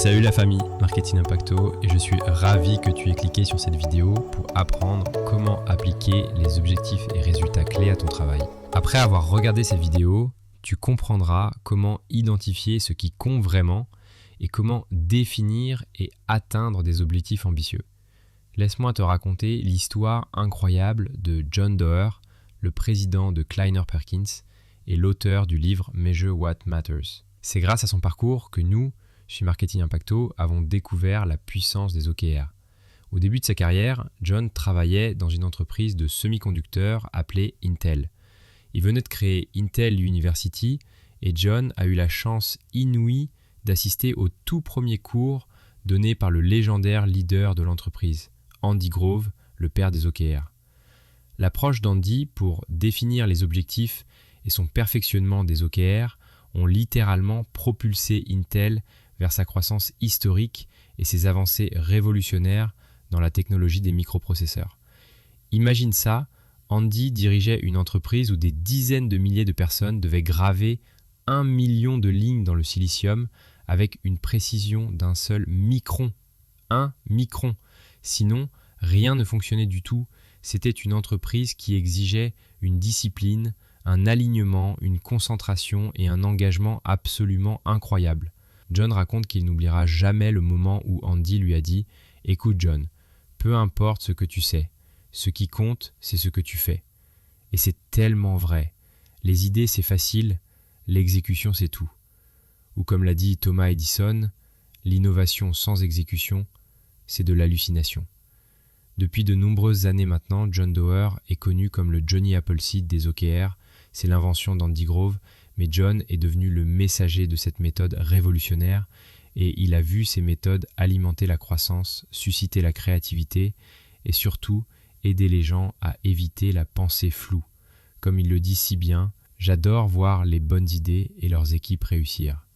Salut la famille, Marketing Impacto, et je suis ravi que tu aies cliqué sur cette vidéo pour apprendre comment appliquer les objectifs et résultats clés à ton travail. Après avoir regardé cette vidéo, tu comprendras comment identifier ce qui compte vraiment et comment définir et atteindre des objectifs ambitieux. Laisse-moi te raconter l'histoire incroyable de John Doerr, le président de Kleiner Perkins et l'auteur du livre Measure What Matters. C'est grâce à son parcours que nous, chez Marketing Impacto, avons découvert la puissance des OKR. Au début de sa carrière, John travaillait dans une entreprise de semi-conducteurs appelée Intel. Il venait de créer Intel University et John a eu la chance inouïe d'assister au tout premier cours donné par le légendaire leader de l'entreprise, Andy Grove, le père des OKR. L'approche d'Andy pour définir les objectifs et son perfectionnement des OKR ont littéralement propulsé Intel vers sa croissance historique et ses avancées révolutionnaires dans la technologie des microprocesseurs. Imagine ça, Andy dirigeait une entreprise où des dizaines de milliers de personnes devaient graver 1 million de lignes dans le silicium avec une précision d'un seul micron. 1 micron. Sinon, rien ne fonctionnait du tout. C'était une entreprise qui exigeait une discipline, un alignement, une concentration et un engagement absolument incroyable. John raconte qu'il n'oubliera jamais le moment où Andy lui a dit « Écoute John, peu importe ce que tu sais, ce qui compte, c'est ce que tu fais. » Et c'est tellement vrai. Les idées, c'est facile, l'exécution, c'est tout. Ou comme l'a dit Thomas Edison, l'innovation sans exécution, c'est de l'hallucination. Depuis de nombreuses années maintenant, John Doerr est connu comme le Johnny Appleseed des OKR. C'est l'invention d'Andy Grove, mais John est devenu le messager de cette méthode révolutionnaire et il a vu ces méthodes alimenter la croissance, susciter la créativité et surtout aider les gens à éviter la pensée floue. Comme il le dit si bien, j'adore voir les bonnes idées et leurs équipes réussir.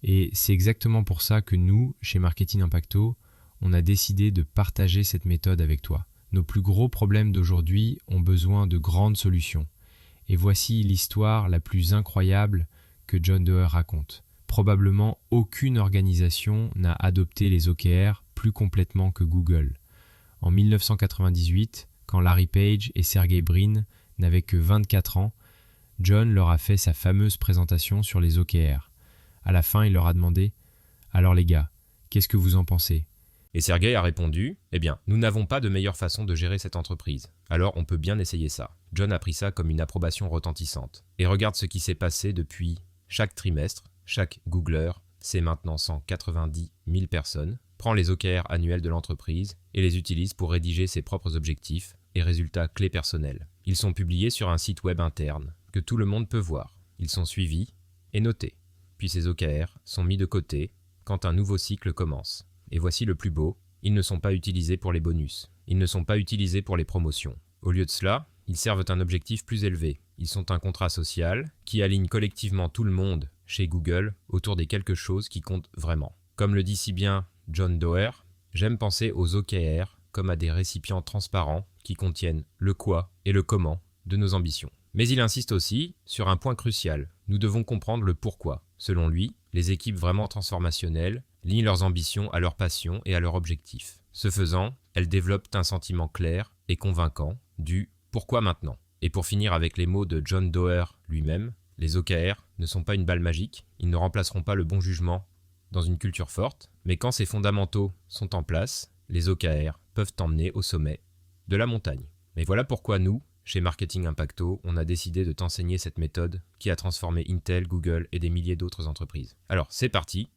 Et c'est exactement pour ça que nous, chez Marketing Impacto, on a décidé de partager cette méthode avec toi. Nos plus gros problèmes d'aujourd'hui ont besoin de grandes solutions. Et voici l'histoire la plus incroyable que John Doerr raconte. Probablement aucune organisation n'a adopté les OKR plus complètement que Google. En 1998, quand Larry Page et Sergey Brin n'avaient que 24 ans, John leur a fait sa fameuse présentation sur les OKR. À la fin, il leur a demandé « Alors les gars, qu'est-ce que vous en pensez ?» Et Sergey a répondu « Eh bien, nous n'avons pas de meilleure façon de gérer cette entreprise. Alors on peut bien essayer ça. » John a pris ça comme une approbation retentissante. Et regarde ce qui s'est passé depuis chaque trimestre. Chaque Googler, c'est maintenant 190 000 personnes, prend les OKR annuels de l'entreprise et les utilise pour rédiger ses propres objectifs et résultats clés personnels. Ils sont publiés sur un site web interne que tout le monde peut voir. Ils sont suivis et notés. Puis ces OKR sont mis de côté quand un nouveau cycle commence. Et voici le plus beau, ils ne sont pas utilisés pour les bonus. Ils ne sont pas utilisés pour les promotions. Au lieu de cela, ils servent un objectif plus élevé. Ils sont un contrat social qui aligne collectivement tout le monde chez Google autour des quelque chose qui compte vraiment. Comme le dit si bien John Doerr, j'aime penser aux OKR comme à des récipients transparents qui contiennent le quoi et le comment de nos ambitions. Mais il insiste aussi sur un point crucial. Nous devons comprendre le pourquoi. Selon lui, les équipes vraiment transformationnelles lient leurs ambitions à leurs passions et à leurs objectifs. Ce faisant, elles développent un sentiment clair et convaincant du « pourquoi maintenant ?» Et pour finir avec les mots de John Doerr lui-même, les OKR ne sont pas une balle magique, ils ne remplaceront pas le bon jugement dans une culture forte, mais quand ces fondamentaux sont en place, les OKR peuvent t'emmener au sommet de la montagne. Mais voilà pourquoi nous, chez Marketing Impacto, on a décidé de t'enseigner cette méthode qui a transformé Intel, Google et des milliers d'autres entreprises. Alors c'est parti,